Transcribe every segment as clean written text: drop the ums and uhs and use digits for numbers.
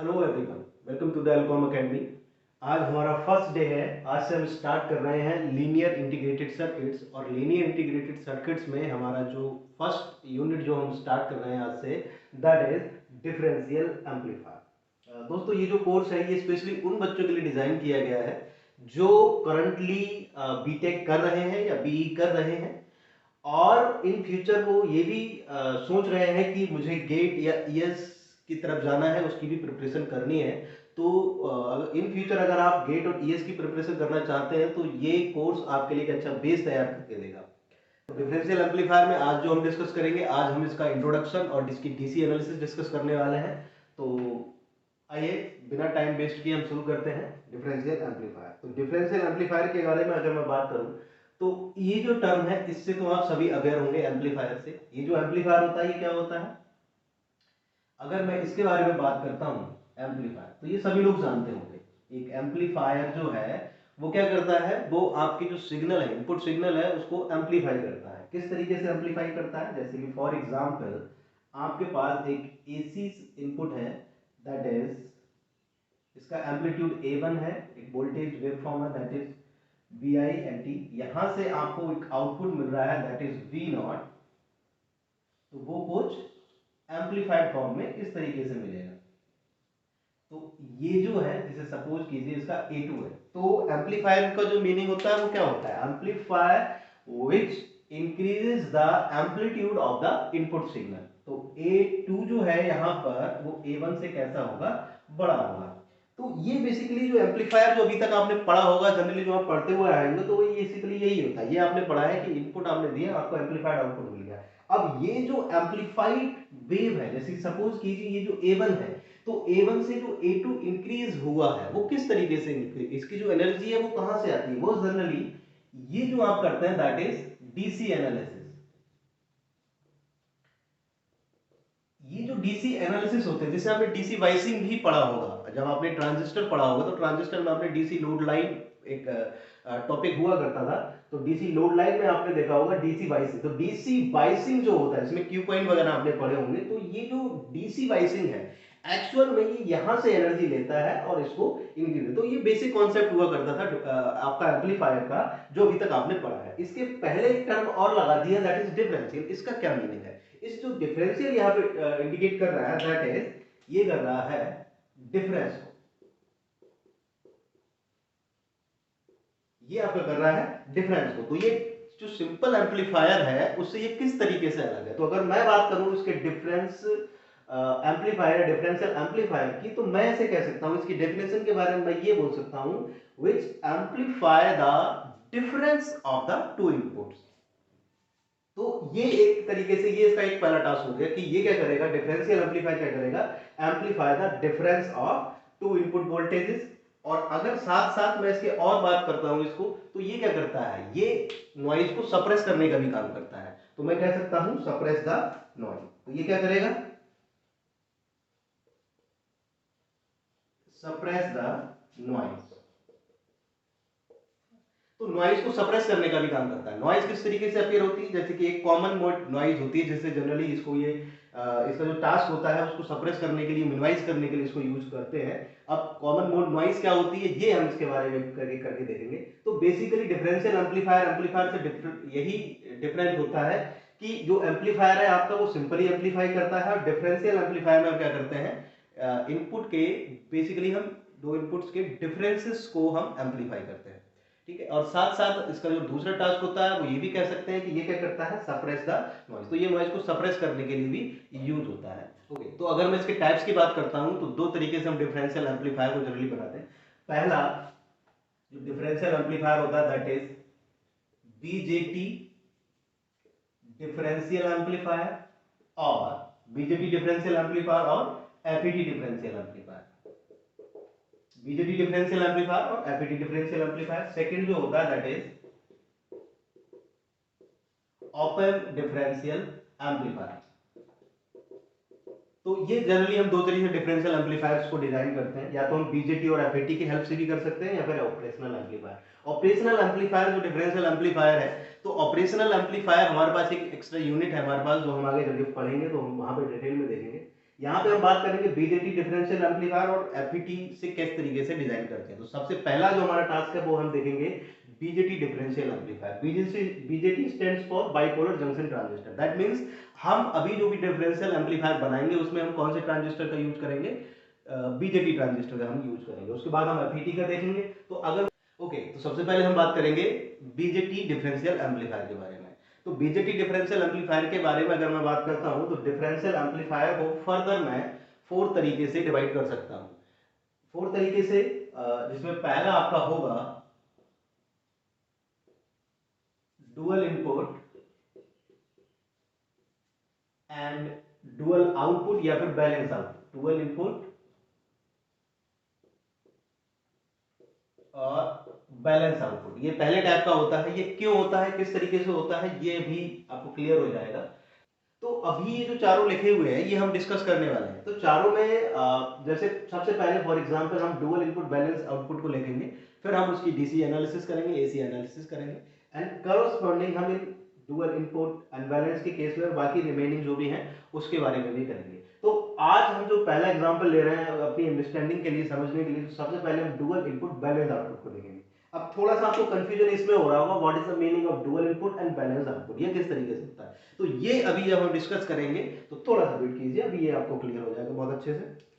Hello everyone, welcome to the Elcom academy. आज हमारा first day है। आज से हम स्टार्ट कर रहे हैं लीनियर इंटीग्रेटेड सर्किट्स। और लीनियर इंटीग्रेटेड सर्किट्स में हमारा जो फर्स्ट यूनिट जो हम स्टार्ट कर रहे हैं आज से, दैट इज डिफरेंशियल एम्पलीफायर। दोस्तों, ये जो कोर्स है ये स्पेशली उन बच्चों के लिए डिजाइन किया गया है जो करंटली बीटेक कर रहे हैं या बीई कर रहे हैं, और इन फ्यूचर वो ये भी सोच रहे हैं कि मुझे गेट या ईएस की तरफ जाना है, उसकी भी प्रिपरेशन करनी है। तो इन फ्यूचर अगर आप गेट और ईएस की प्रिपरेशन करना चाहते हैं तो ये कोर्स आपके लिए एक अच्छा बेस तैयार करके देगा। डिफरेंशियल एम्पलीफायर में आज जो हम डिस्कस करेंगे, आज हम इसका इंट्रोडक्शन और इसकी डीसी एनालिसिस डिस्कस करने वाले हैं। तो आइए बिना टाइम वेस्ट किए हम शुरू करते हैं डिफरेंशियल एम्पलीफायर। तो डिफरेंशियल एम्पलीफायर के बारे में अगर मैं बात करूं तो ये जो टर्म है इससे तो आप सभी अवेयर होंगे एम्पलीफायर से। ये जो एम्पलीफायर होता है ये क्या होता है? अगर मैं इसके बारे में बात करता हूँ एम्पलीफायर, तो ये सभी लोग जानते होंगे। एक एम्पलीफायर जो है वो क्या करता है, वो आपकी जो सिग्नल है, इनपुट सिग्नल है, उसको एम्पलीफाई करता है। किस तरीके से एम्पलीफाई करता है? जैसे कि फॉर एग्जांपल आपके पास एक एसी इनपुट है, दैट इज इसका एम्पलीट्यूड A1 है, एक वोल्टेज वेव फॉर्म है that is V I N T. यहां से आपको एक आउटपुट मिल रहा है दैट इज वी नॉट। तो वो कुछ एम्पलीफाइड फॉर्म में इस तरीके से मिलेगा। तो ये जो है, जैसे सपोज कीजिए इसका A2 है, तो एम्पलीफायर का जो मीनिंग होता है वो क्या होता है? Amplifier which increases the amplitude of the input signal. तो A2 जो है यहाँ पर वो A1 से कैसा होगा? बड़ा होगा। तो ये बेसिकली जो एम्पलीफायर जो अभी तक आपने पढ़ा होगा, जनरली जो आप पढ़ते हुए आएंगे, तो ये बेसिकली यही होता है। ये आपने पढ़ा है कि इनपुट आपने दिया, आपको एम्पलीफाइड आउटपुट मिल गया। अब ये जो एम्पलीफाइड वेव है, जैसे सपोज कीजिए ये जो A1 है, तो A1 से जो A2 इंक्रीज हुआ है वो किस तरीके से इंक्रीज, इसकी जो एनर्जी है वो कहां से आती है? वो जनरली ये जो आप करते हैं दैट इज डीसी एनालिसिस। ये जो डीसी एनालिसिस होते हैं, जैसे आपने डीसी वाइसिंग भी पढ़ा होगा, जब आपने ट्रांजिस्टर पढ़ा होगा तो ट्रांजिस्टर में आपने डीसी लोड लाइन एक टॉपिक हुआ करता था। तो डीसी लोड लाइन में आपने देखा होगा डीसी वाइसिंग। तो डीसी वाइसिंग जो होता है इसमें क्यू पॉइंट वगैरह आपने पढ़े होंगे। तो ये जो डीसी वाइसिंग है एक्चुअल में ये यहां से एनर्जी लेता है और इसको इंक्रीज। तो ये बेसिक कॉन्सेप्ट हुआ करता था आपका एम्पलीफायर का, जो अभी तक आपने पढ़ा है। इसके पहले एक टर्म और लगा दिया दैट इज डिफरेंशियल। इसका क्या मीनिंग है? इस जो डिफरेंशियल यहाँ पे इंडिकेट कर रहा है दैट इज, ये कर रहा है डिफरेंस को, ये आपका कर रहा है डिफरेंस को। तो ये जो सिंपल एम्पलीफायर है उससे ये किस तरीके से अलग है? तो अगर मैं बात करूं इसके डिफरेंस एम्पलीफायर, डिफरेंशियल एम्पलीफायर की, तो मैं ऐसे कह सकता हूं, इसकी डेफिनेशन के बारे में मैं ये बोल सकता हूं, which amplify the difference of the two inputs. तो ये एक तरीके से ये इसका एक पहला टास्क हो गया कि ये क्या करेगा, डिफरेंशियल एम्पलीफायर क्या करेगा, amplify the difference of two input voltages. और अगर साथ साथ मैं इसके और बात करता हूं इसको, तो ये क्या करता है, ये नॉइज को सप्रेस करने का भी काम करता है। तो मैं कह सकता हूं सप्रेस द नॉइज। तो ये क्या करेगा? Suppress the noise. तो नॉइज को सप्रेस करने का भी काम करता है। नॉइज किस तरीके से अपीयर होती है? जैसे कि एक कॉमन मोड नॉइज होती है, जैसे जनरली इसको ये इसका जो टास्क होता है उसको सप्रेस करने के लिए, मिनिमाइज करने के लिए इसको यूज करते हैं। अब कॉमन मोड नॉइज क्या होती है ये हम इसके बारे में करके देखेंगे। तो बेसिकली डिफरेंशियल एम्पलीफायर एम्पलीफायर से यही डिफरेंट होता है कि जो एम्पलीफायर है आपका वो सिंपली एम्पलीफाई करता है, और डिफरेंशियल एम्पलीफायर में हम क्या करते हैं, इनपुट के बेसिकली हम दो इनपुट्स के डिफरेंसेस को हम एम्पलीफाई करते हैं। ठीक है। और साथ साथ इसका जो दूसरा टास्क होता है वो ये भी कह सकते हैं कि ये क्या करता है, सप्रेस द नॉइज। तो ये नॉइज को सप्रेस करने के लिए भी यूज होता है। ओके, तो अगर मैं इसके टाइप्स की बात करता हूं तो दो तरीके से हम डिफरेंशियल एम्पलीफायर को जनरली बनाते हैं। पहला जो डिफरेंशियल एम्पलीफायर होता है that is BJT differential amplifier, और बीजेटी डिफरेंशियल एम्पलीफायर और FET differential amplifier. BJT differential amplifier और एफईटी डिफरेंशियल एम्पलीफायर। सेकंड जो होता है that is op-amp differential amplifier. तो ये जनरली हम दो तरीके से डिफरेंशियल एम्पलीफायर्स को डिजाइन करते हैं, या तो हम बीजेटी और एफईटी की हेल्प से भी कर सकते हैं, या फिर ऑपरेशनल एम्पलीफायर। ऑपरेशनल एम्पलीफायर जो डिफरेंशियल एम्पलीफायर है, तो ऑपरेशनल एम्पलीफायर हमारे पास एक एक्स्ट्रा यूनिट है हमारे पास, जो हम आगे जब पढ़ेंगे तो हम वहां पे डिटेल में देखेंगे। यहाँ पे हम बात करेंगे बीजेटी डिफरेंशियल एम्पलीफायर और एफईटी से किस तरीके से डिजाइन करते हैं। तो सबसे पहला जो हमारा टास्क है वो हम देखेंगे BJT differential amplifier. BJT stands for bipolar junction transistor. That means हम अभी जो भी डिफरेंशियल एम्पलीफायर बनाएंगे उसमें हम कौन से ट्रांजिस्टर का यूज करेंगे, बीजेटी ट्रांजिस्टर का हम यूज करेंगे। उसके बाद हम एफईटी का देखेंगे। तो अगर ओके तो सबसे पहले हम बात करेंगे बीजेटी डिफरेंशियल एम्पलीफायर के बारे में। तो बीजेटी डिफरेंशियल एम्पलीफायर के बारे में अगर मैं बात करता हूं तो डिफरेंशियल एम्पलीफायर को फर्दर मैं 4 तरीके से डिवाइड कर सकता हूं। 4 तरीके से, जिसमें पहला आपका होगा dual input and dual output या फिर बैलेंस आउटपुट। डुअल इनपुट और बैलेंस आउटपुट, ये पहले टाइप का होता है। ये क्यों होता है, किस तरीके से होता है, ये भी आपको क्लियर हो जाएगा। तो अभी ये जो चारों लिखे हुए हैं ये हम डिस्कस करने वाले हैं। तो चारों में जैसे सबसे पहले फॉर एग्जांपल हम डुअल इनपुट बैलेंस आउटपुट को लेंगे, फिर हम उसकी डीसी एनालिसिस करेंगे, एसी एनालिसिस करेंगे, एंड करस्पॉन्डिंग हम इन डुअल इनपुट एंड बैलेंस के केस में और बाकी रिमेनिंग जो भी हैं उसके बारे में भी करेंगे। तो आज हम जो पहला एग्जांपल ले रहे हैं अपनी अंडरस्टैंडिंग के लिए, समझने के लिए, तो सबसे पहले हम डुअल इनपुट बैलेंस आउटपुट को देखेंगे। अब थोड़ा सा आपको कंफ्यूजन इसमें हो रहा होगा, what is the meaning of dual input and balance output, ये किस तरीके से होता है। तो ये अभी जब हम डिस्कस करेंगे तो थोड़ा सा वेट कीजिए, अभी ये आपको क्लियर हो जाएगा बहुत अच्छे से।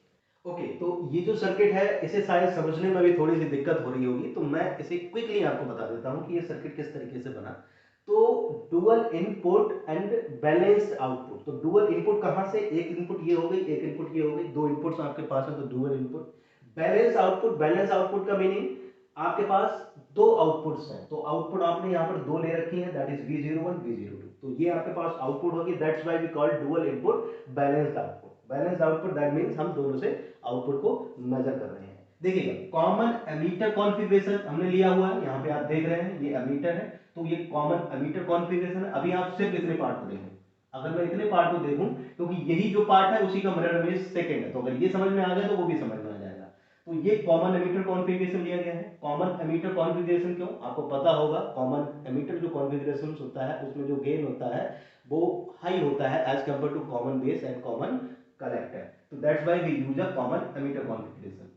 ओके तो ये जो सर्किट है इसे शायद समझने में भी थोड़ी सी दिक्कत हो रही होगी, तो मैं इसे क्विकली आपको बता देता हूं कि ये सर्किट किस तरीके से बना। तो dual input and balanced output. तो डुअल इनपुट कहां से, एक इनपुट ये हो गई, एक इनपुट ये हो गई, दो इनपुट्स आपके पास है तो dual input. Balance output, balance output का मीनिंग आपके पास दो आउटपुट्स हैं, तो आउटपुट आपने यहां पर दो ले रखी है, दैट इज V01 V02। तो ये आपके पास आउटपुट होगी, that's why we call dual input balanced output. Balanced output that means हम दोनों से आउटपुट को मेजर कर रहे हैं। देखिएगा कॉमन एमीटर कॉन्फ़िगरेशन हमने लिया हुआ है, यहाँ पे आप देख रहे हैं ये एमीटर है, तो ये कॉमन एमीटर कॉन्फ़िगरेशन है। अभी आप सिर्फ इतने पार्ट को देखें, अगर मैं इतने पार्ट को देखूं क्योंकि यही जो पार्ट है उसी का मिरर इमेज सेकंड है, तो अगर ये समझ में आ गया तो वो भी समझ में आ जाएगा। तो ये कॉमन एमीटर कॉन्फ़िगरेशन लिया गया है। कॉमन एमीटर कॉन्फ़िगरेशन क्यों, आपको पता होगा कॉमन एमीटर जो कॉन्फ़िगरेशन होता है उसमें जो गेन होता है वो हाई होता है as compared to common base and common collector. तो that's why we use a common emitter configuration.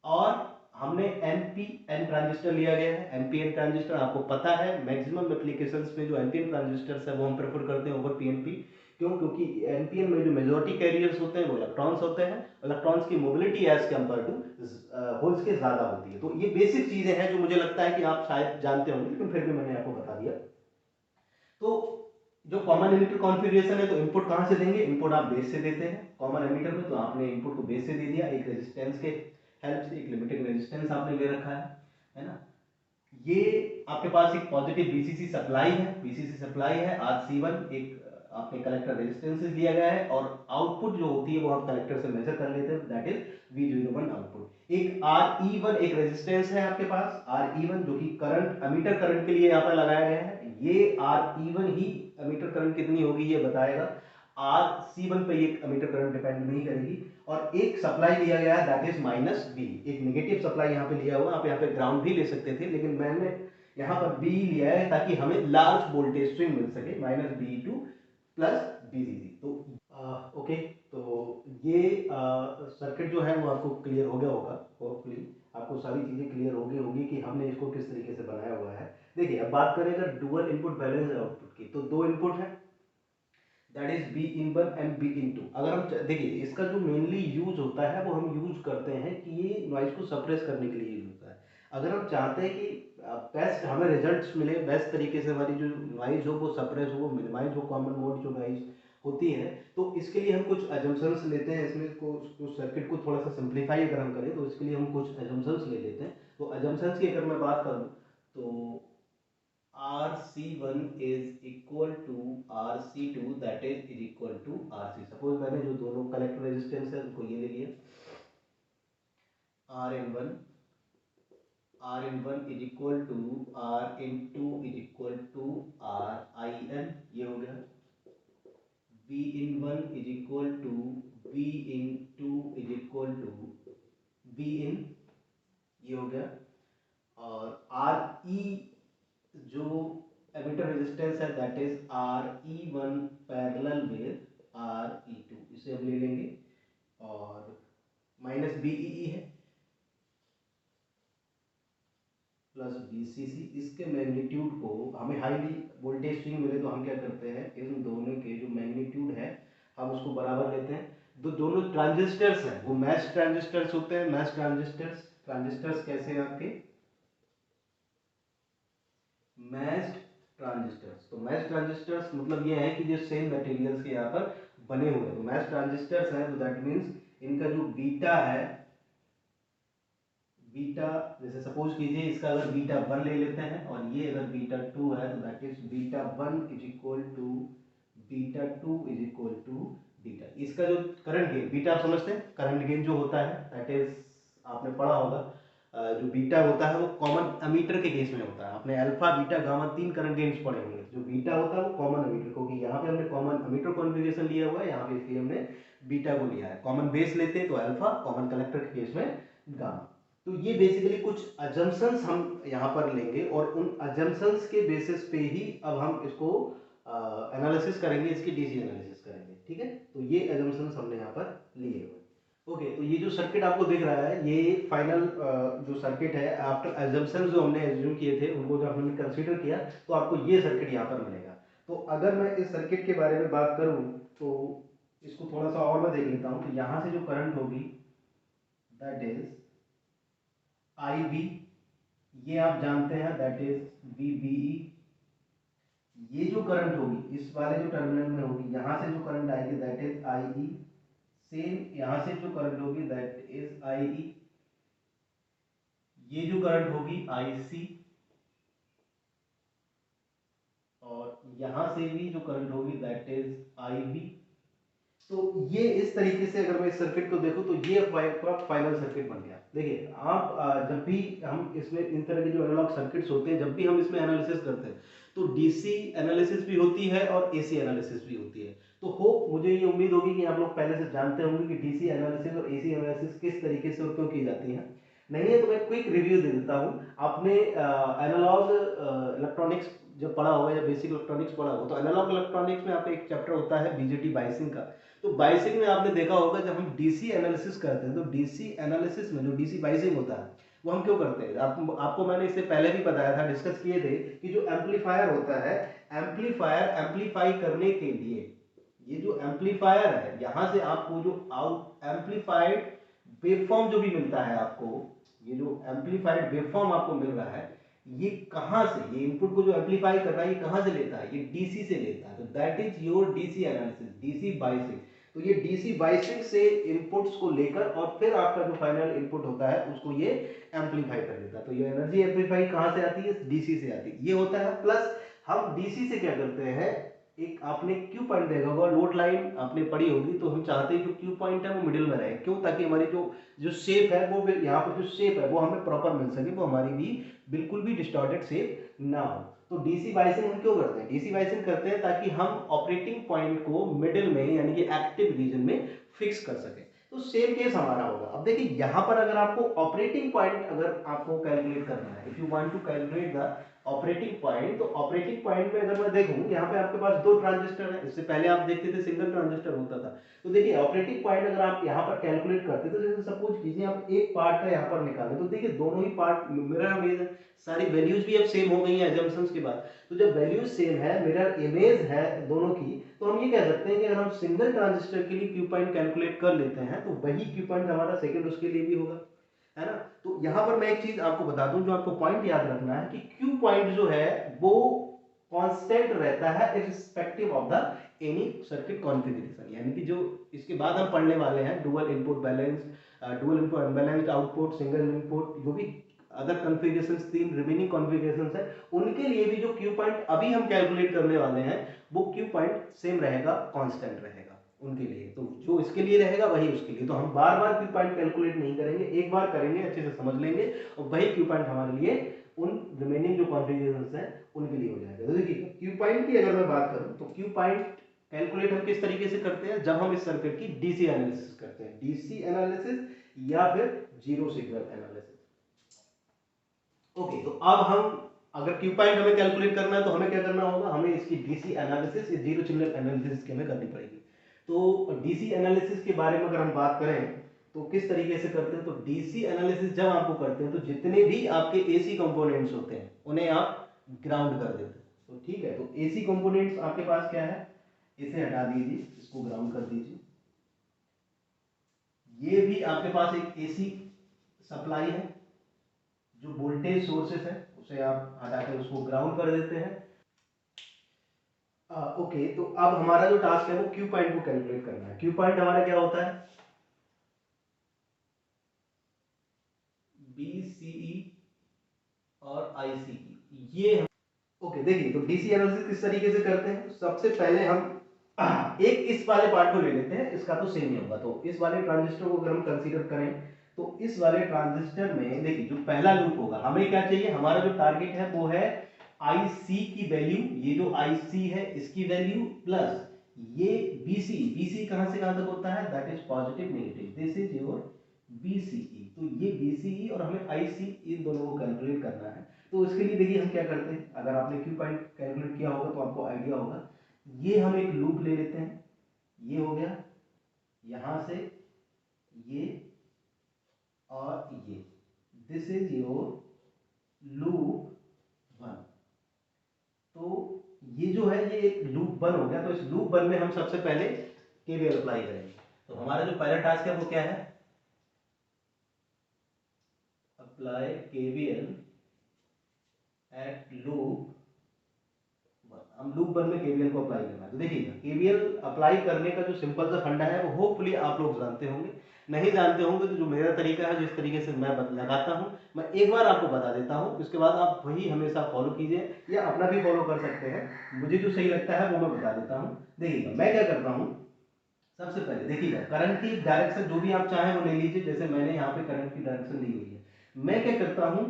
और हमने एनपीएन ट्रांजिस्टर लिया गया है। एनपीएन ट्रांजिस्टर आपको पता है मैक्सिमम एप्लीकेशंस में जो एनपीएन ट्रांजिस्टर है वो हम प्रेफर करते हैं ओवर पीएनपी। क्यों, क्योंकि एनपीएन में जो मेजॉरिटी कैरियर्स होते हैं वो इलेक्ट्रॉन्स होते हैं, इलेक्ट्रॉन्स की mobility as compared to holes के ज्यादा होती है। तो ये बेसिक चीजें हैं जो मुझे लगता है कि आप शायद जानते होंगे, लेकिन फिर भी मैंने आपको बता दिया। तो जो कॉमन एमिटर कॉन्फ़िगरेशन है, तो इनपुट कहां से देंगे, इनपुट आप बेस से देते हैं कॉमन एमिटर में, तो आपने इनपुट को बेस से दे दिया, एक रेजिस्टेंस के हेल्प से, एक लिमिटिंग रेजिस्टेंस आपने ले रखा है ना। ये आपके पास एक पॉजिटिव बीसीसी सप्लाई है, बीसीसी सप्लाई है RC1, एक आपने कलेक्टर रेजिस्टेंस दिया गया है, और आउटपुट जो होती है वो हम कलेक्टर से मेजर कर लेते हैं, दैट इज V01 आउटपुट। एक RE1 एक रेजिस्टेंस है आपके पास, RE1 जो कि करंट एमीटर करंट के लिए यहाँ पर लगाया गया है। ये RE1 ही एमीटर करंट कितनी होगी ये बताएगा, RC1 पे ये एमीटर करंट डिपेंड नहीं करेगी। और एक सप्लाई लिया गया है दैट इज -B, एक नेगेटिव सप्लाई यहाँ पे लिया हुआ, आप यहाँ पे ग्राउंड भी ले सकते थे, लेकिन मैंने यहाँ पर B लिया है ताकि हमें लार्ज वोल्टेज स्विंग मिल सके, -B2 +VCC। तो ओके तो ये सर्किट जो है वो आपको क्लियर हो गया होगा, होपफुली आपको सारी चीजें क्लियर हो गई होगी कि हमने इसको किस तरीके से बनाया हुआ है। देखिए अब बात करें अगर डुअल इनपुट बैलेंस आउटपुट की, तो दो इनपुट है, that is B1 and B2। अगर हम देखिए इसका जो मेनली यूज होता है वो हम यूज करते हैं कि ये नॉइज को सप्रेस करने के लिए यूज होता है। अगर हम चाहते हैं कि बेस्ट हमें रिजल्ट्स मिले, बेस्ट तरीके से हमारी जो नॉइज हो वो सप्रेस हो, वो मिनिमाइज हो, कॉमन मोड जो नॉइज होती है, तो इसके लिए हम कुछ एजम्पशंस लेते हैं। इसमें को सर्किट को थोड़ा सा सिंप्लीफाई अगर हम करें तो इसके लिए हम कुछ एजम्पशंस ले लेते हैं। तो एजम्पशंस की अगर मैं बात करूं तो RC1 is equal to RC2 that is equal to RC। Suppose मैंने जो दोनों कलेक्टर रेजिस्टेंस है उनको ये ले लिया, RN1 is equal to RN2 is equal to RIN, ये हो गया। Vin1 is equal to Vin2 is equal to Vin, ये हो गया। और RE जो एमिटर रेजिस्टेंस है that is RE1 parallel with RE2, इसे हम ले लेंगे। और माइनस BEE है प्लस VCC। इसके मैग्नीट्यूड को हमें हाई वोल्टेज स्विंग मिले तो हम क्या करते हैं, इन दोनों के जो मैग्नीट्यूड है हम उसको बराबर लेते हैं। तो दोनों ट्रांजिस्टर्स हैं वो मैच ट्रांजिस्टर्स होते हैं। मैच ट्रांजिस्टर्स कैसे हैं आपके, मैच्ड ट्रांजिस्टर्स। तो मैच ट्रांजिस्टर्स मतलब ये है कि जो सेम मटेरियल्स के यहाँ पर बने हुए हैं। तो मैच ट्रांजिस्टर्स हैं तो दैट मीन्स इनका जो बीटा है, बीटा जैसे सपोज कीजिए इसका अगर बीटा 1 ले लेते हैं और ये अगर बीटा 2 है तो that is beta 1 is equal to beta 2 is equal to beta. इसका जो करंट गेन, बीटा आप समझते हैं, करंट गेन जो होता है दैट इज आपने पढ़ा होगा, जो बीटा होता है वो कॉमन एमीटर के केस में होता है। आपने alpha beta gamma 3 current gains पढ़े होंगे। जो बीटा होता है वो कॉमन एमीटर, क्योंकि यहाँ पे हमने कॉमन एमीटर कॉन्फ़िगरेशन लिया हुआ है यहाँ पे, इसलिए हमने बीटा को लिया है। कॉमन बेस लेते हैं तो अल्फा, कॉमन कलेक्टर के केस में गामा। तो ये बेसिकली कुछ अजम्पशंस हम यहाँ पर लेंगे और उन अजम्पशंस के बेसिस पे ही अब हम इसको एनालिसिस करेंगे, इसकी डीसी एनालिसिस करेंगे। ठीक है, तो ये अजम्पशंस हमने यहाँ पर लिए हुए। ओके, तो ये जो सर्किट आपको दिख रहा है ये फाइनल जो सर्किट है आफ्टर अजम्पशंस जो हमने एज्यूम किए थे उनको जब हमने कंसीडर किया तो आपको ये सर्किट यहाँ पर मिलेगा। तो अगर मैं इस सर्किट के बारे में बात करूँ तो इसको थोड़ा सा और मैं देख लेता हूँ। तो यहाँ से जो करंट होगी दैट इज IB, ये आप जानते हैं दैट इज VBE। ये जो करंट होगी इस वाले जो टर्मिनल में होगी, यहाँ से जो करंट आएगी दैट इज IE। सेम यहाँ से जो करंट होगी दैट इज IE। ये जो करंट होगी IC, और यहाँ से भी जो करंट होगी दैट इज IB। तो ये इस तरीके से अगर मैं इस सर्किट को देखूं तो ये आपका फाइनल सर्किट बन गया। देखिए आप जब भी हम इसमें इन तरह के जो एनालॉग सर्किट्स होते हैं जब भी हम इसमें एनालिसिस करते हैं तो डीसी एनालिसिस भी होती है और एसी एनालिसिस भी होती है। तो होप मुझे ये उम्मीद होगी कि आप लोग पहले से जानते होंगे कि डीसी एनालिसिस और एसी एनालिसिस किस तरीके से और क्यों की जाती है। नहीं है तो मैं क्विक रिव्यू दे देता हूँ। आपने एनालॉग इलेक्ट्रॉनिक्स जब पढ़ा होगा या बेसिक इलेक्ट्रॉनिक्स पढ़ा होगा तो एनालॉग इलेक्ट्रॉनिक्स में आपका एक चैप्टर होता है बीजेटी बाइसिंग का। तो बाइसिंग में आपने देखा होगा जब हम डीसी एनालिसिस करते हैं तो डीसी एनालिसिस में जो डीसी बाइसिंग होता है वो हम क्यों करते हैं, आपको मैंने इससे पहले भी बताया था, डिस्कस किए थे कि जो एम्पलीफायर होता है, एम्पलीफायर एम्पलीफाई करने के लिए ये जो एम्पलीफायर है यहाँ से आपको जो आउट एम्पलीफाइड वेवफॉर्म जो भी मिलता है आपको, ये जो एम्पलीफाइड वेवफॉर्म आपको मिल रहा है ये कहां से, ये इनपुट को जो एम्पलीफाई कर रहा है ये कहां से लेता है, ये डीसी से लेता है। तो that is your DC analysis, DC biasing. तो ये डीसी बाइसिंग से इनपुट्स को लेकर और फिर आपका जो फाइनल इनपुट होता है उसको ये एम्पलीफाई कर देता है। तो ये एनर्जी एम्पलीफाई कहां से आती है, डीसी से आती है। ये होता है प्लस हम डीसी से क्या करते हैं, एक आपने क्यू पॉइंट देखा होगा, लोड लाइन आपने पढ़ी होगी, तो हम चाहते हैं जो क्यू पॉइंट है वो मिडिल में रहे। क्यों, ताकि हमारी जो जो शेप है वो यहाँ पर जो शेप है वो हमें प्रॉपर मिल सके, वो हमारी भी बिल्कुल भी डिस्टॉर्टेड शेप ना हो। तो डीसी बाइसिंग हम क्यों करते हैं, डीसी बाइसिंग करते हैं ताकि हम ऑपरेटिंग पॉइंट को मिडिल में यानी कि एक्टिव रीजन में फिक्स कर सके। तो सेम केस हमारा होगा। अब देखिए यहाँ पर अगर आपको ऑपरेटिंग पॉइंट अगर आपको कैलकुलेट करना है, if you want to calculate the operating point, तो ऑपरेटिंग पॉइंट में अगर मैं देखूं यहाँ पे आपके पास दो ट्रांजिस्टर है, इससे पहले आप देखते थे सिंगल ट्रांजिस्टर होता था। तो देखिए ऑपरेटिंग पॉइंट अगर आप यहाँ पर कैलकुलेट करते तो जैसे सपोज कीजिए आप एक पार्ट का यहाँ पर निकालें तो देखिए दोनों ही पार्ट मिरर इमेज, सारी वैल्यूज भी अब सेम हो गई हैं एजम्पशंस के बाद। तो जब वैल्यूज सेम है, मिरर इमेज है दोनों की, तो हम ये कह सकते हैं कि अगर हम सिंगल ट्रांजिस्टर के लिए क्यू पॉइंट कैलकुलेट कर लेते हैं तो वही क्यू पॉइंट हमारा सेकंड उसके लिए भी होगा, है ना। तो यहाँ पर मैं एक चीज आपको बता दूं, जो आपको पॉइंट याद रखना है कि क्यू पॉइंट जो है वो कांस्टेंट रहता है irrespective of the any circuit configuration. यानी कि जो इसके बाद हम पढ़ने वाले हैं dual input balance, dual input unbalanced output, single input, जो भी अदर कॉन्फ़िगरेशंस, 3 रिमेनिंग कॉन्फ़िगरेशंस है, उनके लिए भी जो क्यू पॉइंट अभी हम कैलकुलेट करने वाले हैं वो क्यू पॉइंट सेम रहेगा, कांस्टेंट रहेगा उनके लिए। तो जो इसके लिए रहेगा वही उसके लिए। तो हम बार बार क्यू पॉइंट कैलकुलेट नहीं करेंगे, एक बार करेंगे, अच्छे से समझ लेंगे और वही क्यू पॉइंट हमारे लिए उन रिमेनिंग जो कॉन्फ़िगरेशंस हैं उनके लिए हो जाएगा। तो देखिए क्यू पॉइंट की अगर मैं बात करूं तो क्यू पॉइंट कैलकुलेट हम किस तरीके से करते हैं, जब हम इस सर्किट की डीसी एनालिसिस करते हैं, डीसी एनालिसिस या फिर जीरो सिग्नल एनालिसिस। ओके, तो अब हम अगर क्यू पॉइंट हमें कैलकुलेट करना है तो हमें क्या करना होगा, हमें इसकी डीसी एनालिसिस या जीरो सिग्नल एनालिसिस की हमें करनी पड़ेगी। तो डीसी एनालिसिस के बारे में अगर हम बात करें तो किस तरीके से करते हैं, तो डीसी एनालिसिस जब आपको करते हैं तो जितने भी आपके एसी कंपोनेंट्स होते हैं उन्हें आप ग्राउंड कर देते हैं। तो ठीक है, तो एसी कंपोनेंट्स आपके पास क्या है, इसे हटा दीजिए, इसको ग्राउंड कर दीजिए। ये भी आपके पास एक एसी सप्लाई है, जो वोल्टेज सोर्सेस है उसे आप हटा के उसको ग्राउंड कर देते हैं। ओके, तो अब हमारा जो टास्क है वो क्यू पॉइंट को कैलकुलेट करना है। क्यू पॉइंट हमारा क्या होता है, बी सी ई और आई सी ई, ये ओके देखिए, तो डीसी एनालिसिस किस तरीके से करते हैं। सबसे पहले हम एक इस वाले पार्ट को ले लेते हैं, इसका तो सेम ही होगा। तो इस वाले ट्रांजिस्टर को अगर हम कंसीडर करें तो इस वाले ट्रांजिस्टर में देखिए जो पहला लूप होगा, हमें क्या चाहिए, हमारा जो टारगेट है वो है IC की वैल्यू, ये जो IC है इसकी वैल्यू प्लस ये BC। BC कहां से कहां तक होता है, that is positive negative, this is your BCE। तो ये BCE और हमें IC इन दोनों को कैलकुलेट करना है। तो इसके लिए देखिए हम क्या करते हैं, अगर आपने क्यू पॉइंट कैलकुलेट किया होगा तो आपको आइडिया होगा। ये हम एक लूप ले लेते हैं, ये हो गया यहां से ये और ये, this is your loop one. तो ये जो है ये एक लूप वन हो गया। तो इस लूप वन में हम सबसे पहले केवीएल अप्लाई करेंगे। तो हमारा जो पहला टास्क है वो क्या है, अप्लाई केवीएल एट लूप। हम लूप वन में केवीएल को अप्लाई करना है। तो देखिएगा केवीएल अप्लाई करने का जो सिंपल सा फंडा है वो होपफुली आप लोग जानते होंगे, नहीं जानते होंगे तो जो मेरा तरीका है, जिस तरीके से मैं लगाता हूँ, मैं एक बार आपको बता देता हूँ, उसके बाद आप वही हमेशा फॉलो कीजिए या अपना भी फॉलो कर सकते हैं। मुझे जो सही लगता है वो मैं बता देता हूँ। देखिएगा मैं क्या करता हूँ, सबसे पहले देखिएगा करंट की डायरेक्शन जो भी आप चाहें वो ले लीजिए। जैसे मैंने यहाँ पे करंट की डायरेक्शन ली हुई है, मैं क्या करता हूँ,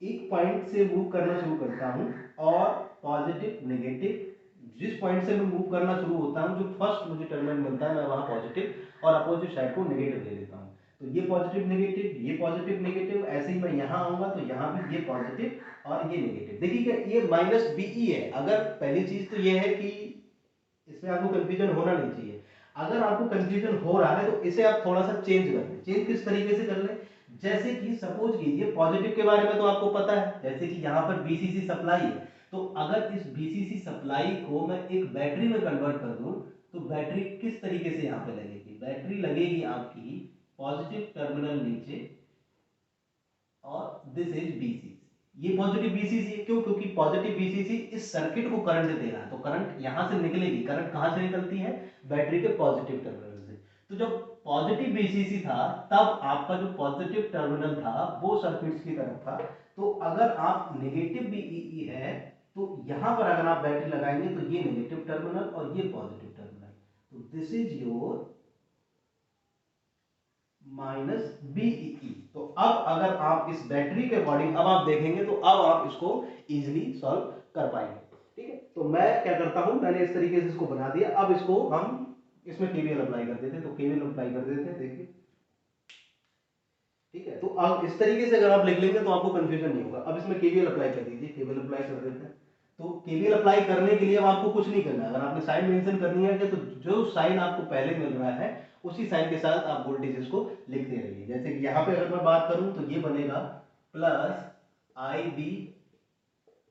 एक पॉइंट से मूव करना शुरू करता हूँ और पॉजिटिव नेगेटिव, जिस पॉइंट से मैं मूव करना शुरू होता हूँ, जो फर्स्ट मुझे टर्मिनल मिलता है मैं वहां पॉजिटिव और अपोजिट साइड को नेगेटिव ले लेता हूँ। तो ये पॉजिटिव नेगेटिव, ये पॉजिटिव नेगेटिव, ऐसे ही मैं यहाँ आऊंगा तो यहाँ भी ये पॉजिटिव और ये नेगेटिव। देखिए ये माइनस बीई है। अगर पहली चीज तो ये है कि इसमें आपको कंफ्यूजन होना नहीं चाहिए। अगर आपको कंफ्यूजन हो रहा है तो इसे आप थोड़ा सा चेंज कर लें। चेंज किस तरीके से कर लें, जैसे कि सपोज कीजिए पॉजिटिव के बारे में तो आपको पता है, जैसे कि यहाँ पर बीसीसी सप्लाई है, तो अगर इस बीसीसी सप्लाई को मैं एक बैटरी में कन्वर्ट कर दूं तो बैटरी किस तरीके से यहाँ पे लगेगी, बैटरी लगेगी आपकी पॉजिटिव टर्मिनल नीचे और दिस इज बीसीसी। ये पॉजिटिव बीसीसी क्यों, क्योंकि पॉजिटिव बीसीसी इस सर्किट को करंट दे रहा है, तो करंट यहां से निकलेगी। करंट कहां से निकलती है, बैटरी के पॉजिटिव टर्मिनल से। तो जब पॉजिटिव बीसीसी था तब आपका जो पॉजिटिव टर्मिनल था वो सर्किट्स की तरफ था। तो अगर आप नेगेटिव बीईई है तो यहां पर अगर आप बैटरी लगाएंगे तो ये नेगेटिव टर्मिनल और ये पॉजिटिव टर्मिनल, तो this is your minus BEE. तो अब अगर आप इस बैटरी के अकॉर्डिंग अब आप देखेंगे तो अब आप इसको इजीली सॉल्व कर पाएंगे। ठीक है, तो मैं क्या करता हूं, मैंने इस तरीके से इसको बना दिया। अब इसको हम इसमें केवीएल अप्लाई कर देते हैं, तो केवीएल अप्लाई कर देते हैं, देखिए ठीक है। तो अब इस तरीके से अगर आप लिख लेंगे तो आपको कंफ्यूजन नहीं होगा। अब इसमें केवीएल अप्लाई कर दीजिए, केवीएल अप्लाई कर देते हैं। तो केवीएल अप्लाई करने के लिए अब आपको कुछ नहीं करना है। अगर आपने साइन मेंशन करनी है तो जो साइन आपको पहले मिल रहा है उसी साइन के साथ आप वोल्टेजेस को लिखते रहिए। जैसे कि यहाँ पे अगर मैं बात करूं तो ये बनेगा plus I B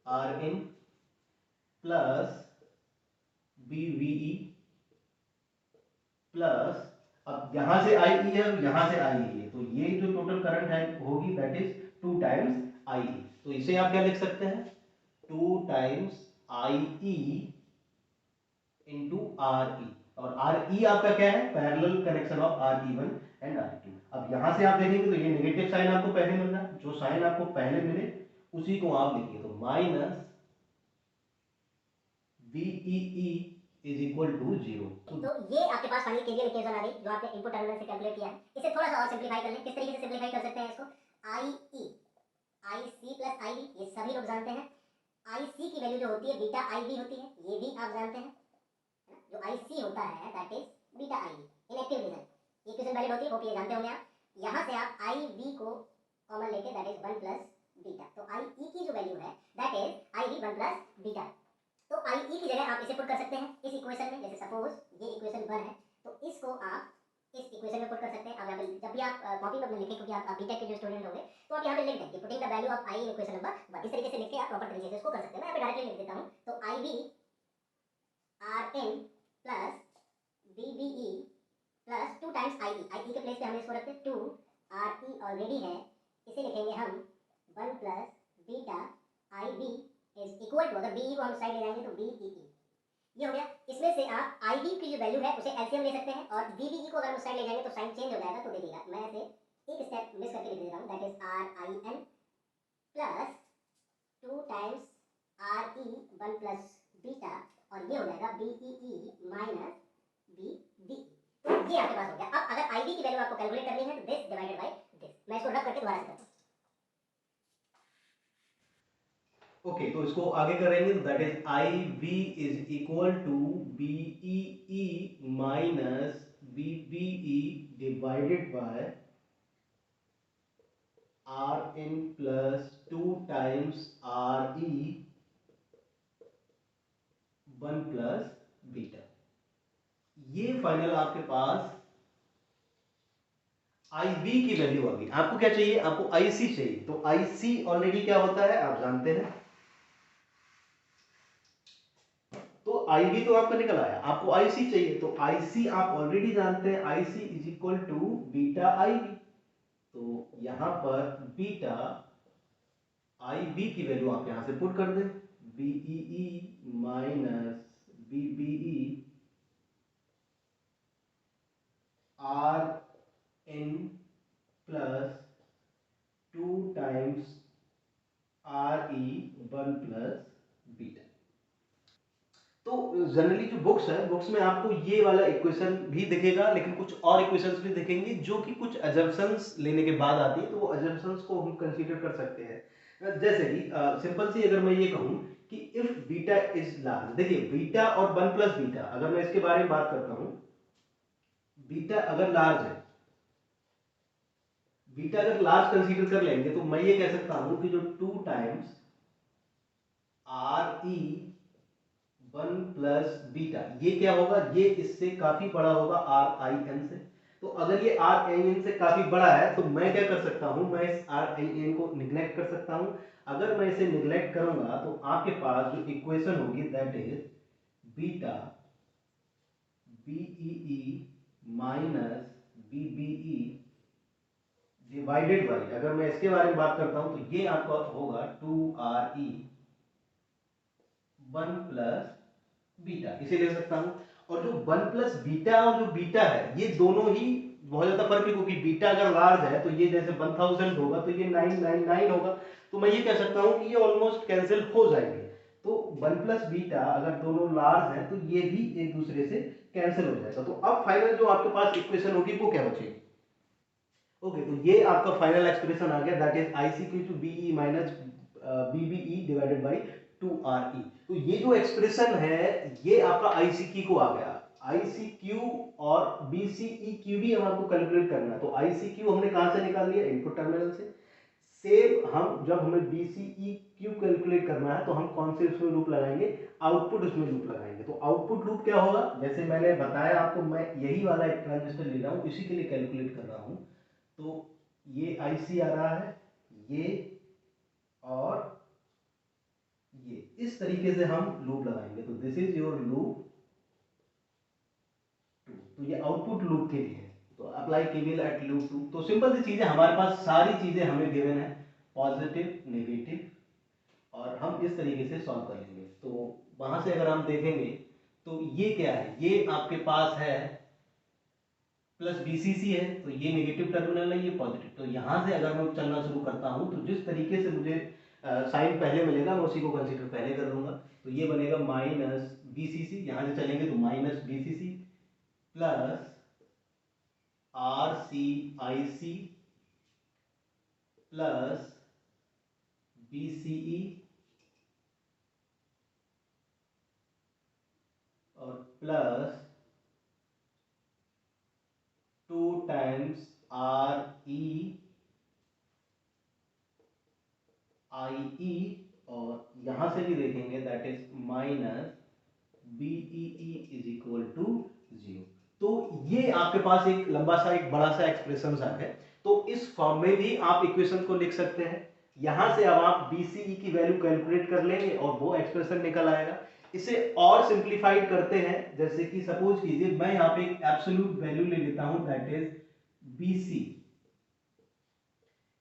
R in plus B VE plus, अब यहां से आई ई है और यहां से आई ई है, तो ये जो टोटल करंट है होगी that is 2 times I E. तो इसे आप क्या लिख सकते हैं, 2 times I E into R E. और आर ई आपका क्या है, parallel connection of R E one and R E two. अब यहां से आप देखेंगे तो ये नेगेटिव साइन आपको पहले मिल रहा है, जो साइन आपको पहले मिले उसी को आप लिखिए। तो minus BEE is equal to 0। तो ये आपके पास फाइनल केवीएल इक्वेशन आ गई जो आपने इनपुट टर्मिनल से कैलकुलेट किया है। इसे थोड़ा सा और सिंपलीफाई कर लें। किस तरीके से सिंपलीफाई कर सकते हैं इसको, आई E I C plus I B, ये सभी लोग जानते हैं। आई सी की वैल्यू जो होती है बीटा आई बी होती है, ये भी आप जानते हैं। जो आई सी होता है that is beta I be in active region. ये क्वेश्चन वैलिड होती है, होप ये जानते होंगे आप। यहाँ से आप आई बी को कॉमन लेके दैट इज 1 प्लस बीटा, तो आई ई की जो वैल्यू है that is I B 1 plus beta. तो आई ई की जगह आप इसे पुट कर सकते हैं इस इक्वेशन में। जैसे सपोज ये इक्वेशन 1 है, तो इसको आप इस इक्वेशन में पुट कर सकते हैं। अब यहाँ पे जब भी आप कॉपी में अपने लिखें, क्योंकि आप बीटेक के जो स्टूडेंट होंगे, तो आप यहाँ पे लिख दें कि putting the value of I in equation number 1। इस तरीके से लिख के आप प्रॉपर तरीके से इसको कर सकते हैं। मैं यहाँ पे डायरेक्टली लिख देता हूँ। तो I V R N plus B B E plus 2 times I E. I E के प्लेस पे हमने इसको रखते 2, आर ई ऑलरेडी है, इसे लिखेंगे हम 1 plus beta I B is equal to, अगर बी ई को हम साइड ले जाएंगे तो बी ई ई, ये हो गया। इसमें से आप आई बी की जो वैल्यू है उसे एलसीएम ले सकते हैं, और बी बी ई को अगर उस साइड ले जाएंगे तो साइन चेंज हो जाएगा। तो देखिएगा मैं इसे एक स्टेप मिस करके लिख दे रहा हूँ, that is R I N plus 2 times R E 1 plus beta, और ये हो जाएगा B E E minus B B. ये आपके पास हो गया। अब अगर आई बी की वैल्यू आपको कैलकुलेट करनी है तो दिस डिवाइडेड बाय दिस। मैं इसको रब करके दोबारा से करता हूँ। ओके, तो इसको आगे करेंगे तो that is I V is equal to B E E minus B B E divided by R in plus 2 times R E 1 plus beta. ये फाइनल आपके पास आई बी की वैल्यू आ गई। आपको क्या चाहिए? आपको आई सी चाहिए। तो आई सी ऑलरेडी क्या होता है आप जानते हैं। तो आई बी तो आपका निकल आया, आपको आई सी चाहिए। तो आई सी आप ऑलरेडी जानते हैं, I C is equal to beta I B. तो यहां पर बीटा आई बी की वैल्यू आप यहां से पुट कर दें, BE minus BBE R N plus 2 times R E 1 plus beta. तो जनरली जो बुक्स है, बुक्स में आपको ये वाला इक्वेशन भी दिखेगा, लेकिन कुछ और इक्वेशंस भी दिखेंगे जो कि कुछ अजम्पशंस लेने के बाद आती है। तो वो अजम्पशंस को हम कंसीडर कर सकते हैं। जैसे कि सिंपल सी अगर मैं ये कहूं कि इफ बीटा इज लार्ज, देखिए बीटा और 1 प्लस बीटा, अगर मैं इसके बारे में बात करता हूं, बीटा अगर लार्ज है, बीटा अगर लार्ज कंसीडर कर लेंगे, तो मैं ये कह सकता हूं कि जो 2 times R E 1 plus beta, ये क्या होगा? ये इससे काफी बड़ा होगा आर आई एन से। तो अगर ये आर आई एन से काफी बड़ा है तो मैं क्या कर सकता हूं, मैं इस आर आई एन को निग्लेक्ट कर सकता हूं। अगर मैं इसे निग्लेक्ट करूंगा तो आपके पास जो इक्वेशन होगी that is beta BE minus BBE divided by, अगर मैं इसके बारे में बात करता हूं तो ये आपका होगा 2 RE 1 प्लस बीटा, इसे ले सकता हूं। और जो 1 प्लस बीटा और जो बीटा है, ये दोनों ही बहुत ज्यादा फर्क है, क्योंकि बीटा अगर लार्ज है तो ये जैसे 1000 होगा तो ये 999 होगा। तो मैं ये कह सकता हूं कि ये ऑलमोस्ट कैंसिल हो जाएंगे। तो 1 प्लस बीटा अगर दोनों लार्ज है तो ये भी एक दूसरे से कैंसिल हो जाएगा। तो अब फाइनल जो आपके पास इक्वेशन होगी वो क्या बचेगी? ओके, तो ये आपका फाइनल एक्सप्रेशन आ गया, that is I C Q to BE minus BBE divided by 2 RE। तो ये जो एक्सप्रेशन है ये आपका आई सी क्यू को आ गया। आई सी क्यू और बी सी ई क्यू भी हम आपको कैलकुलेट करना है। तो आई सी क्यू हमने कहां से निकाल लिया? इनपुट टर्मिनल से। सेम हम जब हमें B C E Q calculate करना है तो हम कौन से उसमें लूप लगाएंगे? आउटपुट उसमें लूप लगाएंगे। तो आउटपुट लूप क्या होगा? जैसे मैंने बताया आपको, मैं यही वाला एक ट्रांजिस्टर ले रहा हूं, इसी के लिए कैलकुलेट कर रहा हूं। तो ये आईसी आ रहा है, ये और ये, इस तरीके से हम लूप लगाएंगे। तो दिस इज योर लूप 2। तो ये आउटपुट लूप के लिए है। तो अप्लाई केवीएल एट लूप 2। तो सिंपल सी चीजें, हमारे पास सारी चीजें हमें गिवन है, पॉजिटिव नेगेटिव, और हम इस तरीके से सॉल्व कर लेंगे। तो वहां से अगर हम देखेंगे तो ये क्या है? ये आपके पास है प्लस बीसीसी है, तो ये नेगेटिव टर्मिनल है, ये पॉजिटिव। तो यहां से अगर मैं चलना शुरू करता हूं तो जिस तरीके से मुझे साइन पहले मिलेगा मैं उसी को कंसीडर पहले कर लूंगा। तो ये बनेगा माइनस बीसीसी, यहां से चलेंगे तो minus BCC plus R C I C plus BCE और plus 2 times R E I E और यहाँ से भी देखेंगे that is minus BEE is equal to 0। तो ये आपके पास एक लंबा सा एक बड़ा सा एक्सप्रेशन आ है। तो इस फॉर्म में भी आप इक्वेशन को लिख सकते हैं। यहां से अब आप BCE की वैल्यू कैलकुलेट कर लेंगे और वो एक्सप्रेशन निकल आएगा। इसे और सिंप्लीफाइड करते हैं, जैसे कि सपोज कीजिए मैं यहाँ पे एक एब्सोल्यूट वैल्यू ले लेता हूं दैट इज BC।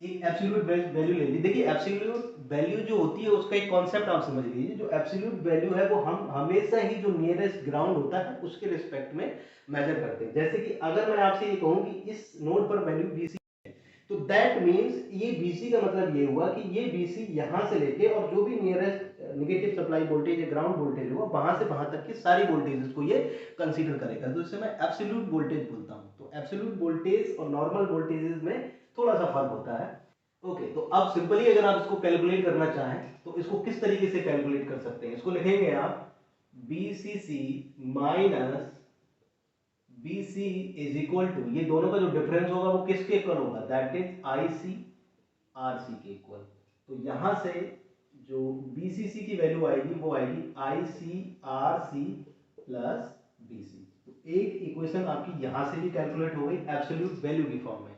एक एब्सोल्यूट वैल्यू ले ली। देखिए एब्सोल्यूट वैल्यू जो होती है उसका एक कॉन्सेप्ट आप समझ लीजिए। जो एब्सोल्यूट वैल्यू है वो हम हमेशा ही जो नियरेस्ट ग्राउंड होता है उसके रिस्पेक्ट में मेजर करते हैं। जैसे कि अगर मैं आपसे ये कहूं कि इस नोड पर वैल्यू BC है, तो दैट मींस ये BC का मतलब ये हुआ कि ये BC यहां से लेके और जो भी नियरेस्ट नेगेटिव सप्लाई वोल्टेज या ग्राउंड वोल्टेज होगा वहां से वहां तक की सारी वोल्टेजेस को ये कंसीडर करेगा। तो इसे मैं एब्सोल्यूट वोल्टेज बोलता हूं। तो एब्सोल्यूट वोल्टेज और नॉर्मल वोल्टेजेस में थोड़ा सा फर्क होता है। ओके, तो अब सिंपली अगर आप इसको कैलकुलेट करना चाहें तो इसको किस तरीके से कैलकुलेट कर सकते हैं? इसको लिखेंगे आप BCC minus BC is equal to, ये दोनों का जो डिफरेंस होगा वो किसके इक्वल होगा? दैट इज IC RC के इक्वल। तो यहां से जो BCC की वैल्यू आएगी वो आएगी IC RC प्लस BC। तो एक इक्वेशन आपकी यहां से भी कैलकुलेट हो गई एब्सोल्यूट वैल्यू की फॉर्म में।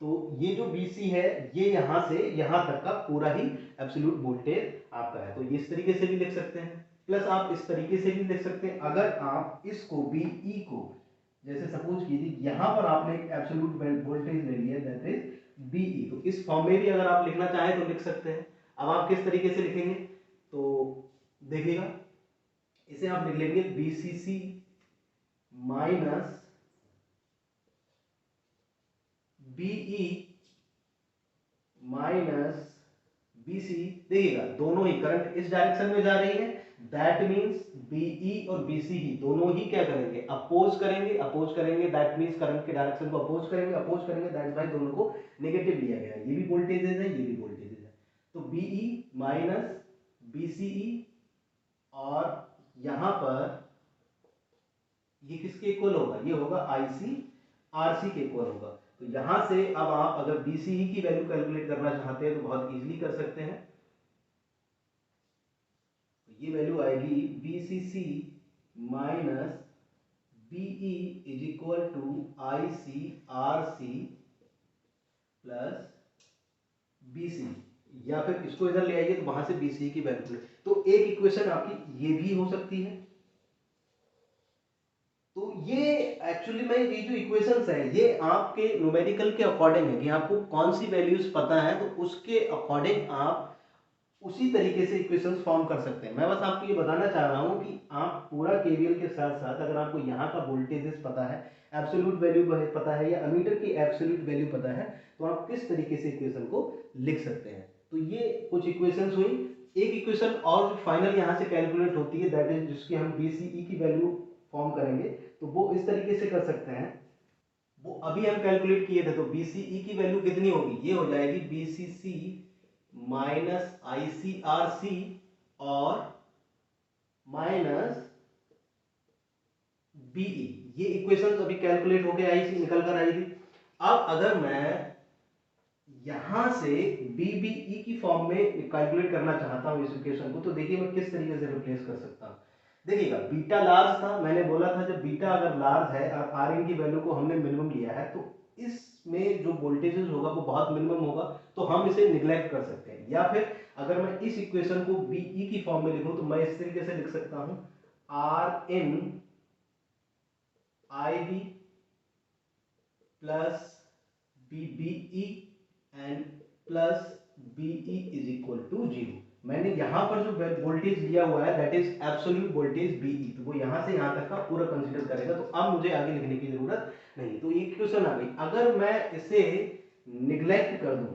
तो ये जो BC है ये यहां से यहां तक का पूरा ही एब्सोल्यूट वोल्टेज आपका है। तो ये इस तरीके से भी लिख सकते हैं, प्लस आप इस तरीके से भी लिख सकते हैं। अगर आप इसको BE को, जैसे सपोज कीजिए यहां पर आपने एक एब्सोल्यूट वोल्टेज ले लिया दैट इज BE, तो इस फॉर्म में भी अगर आप लिखना चाहें तो लिख सकते हैं। अब आप किस तरीके से लिखेंगे तो देखिएगा, इसे आप लिख लेंगे BCC minus BE minus BC। देखिएगा दोनों ही करंट इस डायरेक्शन में जा रही है, दैट मींस BE और BC ही दोनों ही क्या करेंगे? अपोज करेंगे। अपोज करेंगे दैट मींस करंट के डायरेक्शन को अपोज करेंगे। अपोज करेंगे दैट्स वाई दोनों को नेगेटिव लिया गया है। ये भी वोल्टेजेस है, ये भी वोल्टेजेस है। तो BE माइनस BCE, और यहां पर ये किसके इक्वल होगा? ये होगा IC RC के इक्वल होगा। तो यहां से अब आप अगर BCE की वैल्यू कैलकुलेट करना चाहते हैं तो बहुत इजीली कर सकते हैं। तो ये वैल्यू आएगी BCC minus BE is equal to IC RC plus BC, या फिर इसको इधर ले आइए तो वहां से BCE की वैल्यू। तो एक इक्वेशन आपकी ये भी हो सकती है। तो ये एक्चुअली में ये जो इक्वेशंस हैं ये आपके न्यूमेरिकल के अकॉर्डिंग है कि आपको कौन सी वैल्यूज पता है, तो उसके अकॉर्डिंग आप उसी तरीके से इक्वेशंस फॉर्म कर सकते हैं। मैं बस आपको ये बताना चाह रहा हूं कि आप पूरा केवीएल के साथ साथ अगर आपको यहाँ का वोल्टेजेस पता है, एब्सोल्यूट वैल्यू पता है या अमीटर की एब्सोल्यूट वैल्यू पता है, तो आप किस तरीके से इक्वेशन को लिख सकते हैं। तो ये कुछ इक्वेशंस हुई। एक इक्वेशन और फाइनल यहाँ से कैलकुलेट होती है दैट इज जिसकी हम BCE की वैल्यू फॉर्म करेंगे, तो वो इस तरीके से कर सकते हैं। वो अभी हम कैलकुलेट किए थे। तो BCE की वैल्यू कितनी होगी? ये हो जाएगी BCC माइनस ICRC और माइनस BE। ये इक्वेशन अभी कैलकुलेट होके आई थी, निकल कर आई थी। अब अगर मैं यहां से BBE की फॉर्म में कैलकुलेट करना चाहता हूं इस इक्वेशन को, तो देखिए मैं किस तरीके से रिप्लेस कर सकता हूं। देखिएगा बीटा लार्ज था, मैंने बोला था जब बीटा अगर लार्ज है और Rn की वैल्यू को हमने मिनिमम लिया है तो इसमें जो वोल्टेजेस होगा वो बहुत मिनिमम होगा, तो हम इसे निग्लेक्ट कर सकते हैं। या फिर अगर मैं इस इक्वेशन को BE की फॉर्म में लिखूं तो मैं इस तरीके से लिख सकता हूं Rn IB plus BBE and plus BE is equal to 0। मैंने यहां पर जो वोल्टेज लिया हुआ है that is absolute voltage BE, तो वो यहां से यहां तक का पूरा कंसीडर करेगा। तो अब मुझे आगे लिखने की जरूरत नहीं। तो ये क्वेश्चन आ गई। अगर मैं इसे निग्लेक्ट कर दूं,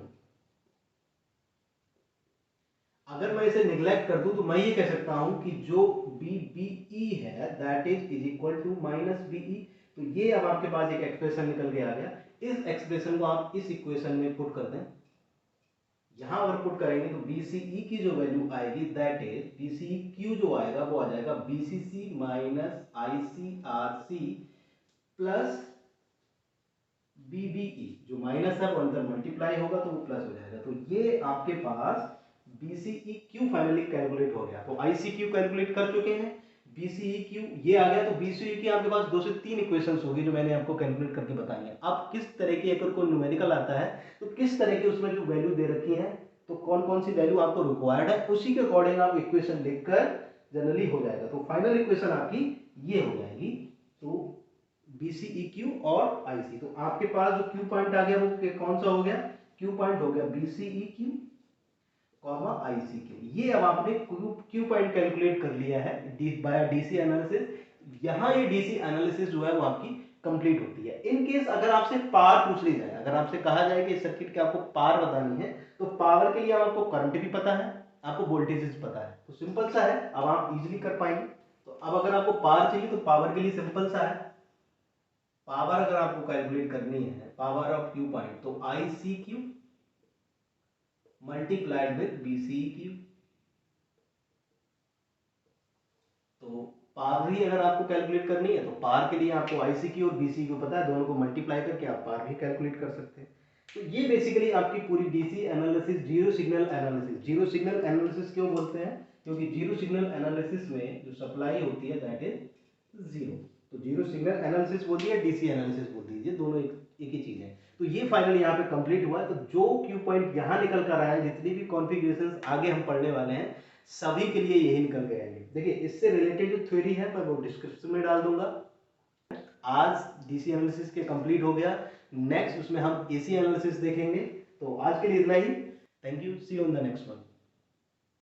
अगर मैं इसे निग्लेक्ट कर दूं तो मैं ये कह सकता हूं कि जो BBE है that is equal to minus BE। तो ये अब आपके पास एक एक्सप्रेशन निकल के आ गया। इस एक्सप्रेशन को आप इस इक्वेशन में पुट कर दें। यहां अगर पुट करेंगे तो BCE की जो वैल्यू आएगी दैट इज BCEQ जो आएगा वो आ जाएगा BCC minus ICRC plus BBE। जो माइनस है वो अंदर मल्टीप्लाई होगा तो वो प्लस हो जाएगा। तो ये आपके पास BCEQ फाइनली कैलकुलेट हो गया। तो ICQ कैलकुलेट कर चुके हैं, BCEQ ये आ गया। तो BCEQ आपके पास 2 से 3 इक्वेशंस होगी जो मैंने आपको कैलकुलेट करके बताई है। अब किस तरह की अगर कोई न्यूमेरिकल आता है तो किस तरह की उसमें जो वैल्यू दे रखी है, तो कौन कौन सी वैल्यू आपको रिक्वायर्ड है, उसी के अकॉर्डिंग आप इक्वेशन लिखकर जनरली हो जाएगा। तो फाइनल इक्वेशन आपकी ये हो जाएगी। तो BCEQ और IC, तो आपके पास जो क्यू पॉइंट आ गया वो कौन सा हो गया, क्यू पॉइंट हो गया BCEQ कॉमा ICQ। ये अब आपने क्यू पॉइंट कैलकुलेट कर लिया है बाय DC एनालिसिस। यहाँ ये DC एनालिसिस जो है वो आपकी कंप्लीट होती है। इन केस अगर आपसे पावर पूछ ली जाए, अगर आपसे कहा जाए कि सर्किट की आपको पावर बतानी है, तो पावर के लिए आपको करंट भी पता है, आपको वोल्टेजेस पता है, तो सिंपल सा है, अब आप इजीली कर पाएंगे। तो अब अगर आपको पावर चाहिए तो पावर के लिए सिंपल सा है, पावर अगर आपको कैलकुलेट करनी है, पावर ऑफ क्यू पॉइंट, तो ICQ मल्टीप्लाइड विद BCEQ। तो पावर ही अगर आपको कैलकुलेट करनी है तो पावर के लिए आपको ICQ और BCEQ पता है, दोनों को मल्टीप्लाई करके आप पावर भी कैलकुलेट कर सकते हैं। तो ये बेसिकली आपकी पूरी DC analysis, zero signal analysis. Zero signal analysis क्यों बोलते हैं, क्योंकि जीरो सिग्नल एनालिसिस में जो सप्लाई होती है दैट इज जीरो। तो जीरो सिग्नल एनालिसिस बोल दिया, DC एनालिसिस बोल दीजिए, दोनों एक ही चीज है। तो ये फाइनली यहाँ पे कंप्लीट हुआ है। तो जो क्यू पॉइंट यहाँ निकल कर आया है, जितनी भी कॉन्फ़िगरेशंस आगे हम पढ़ने वाले हैं सभी के लिए यही निकल के आएंगे। देखिए इससे रिलेटेड जो थ्योरी है मैं वो डिस्क्रिप्शन में डाल दूंगा। आज DC एनालिसिस के कंप्लीट हो गया, नेक्स्ट उसमें हम AC एनालिसिस देखेंगे। तो आज के लिए इतना ही, thank you, see you on the next one.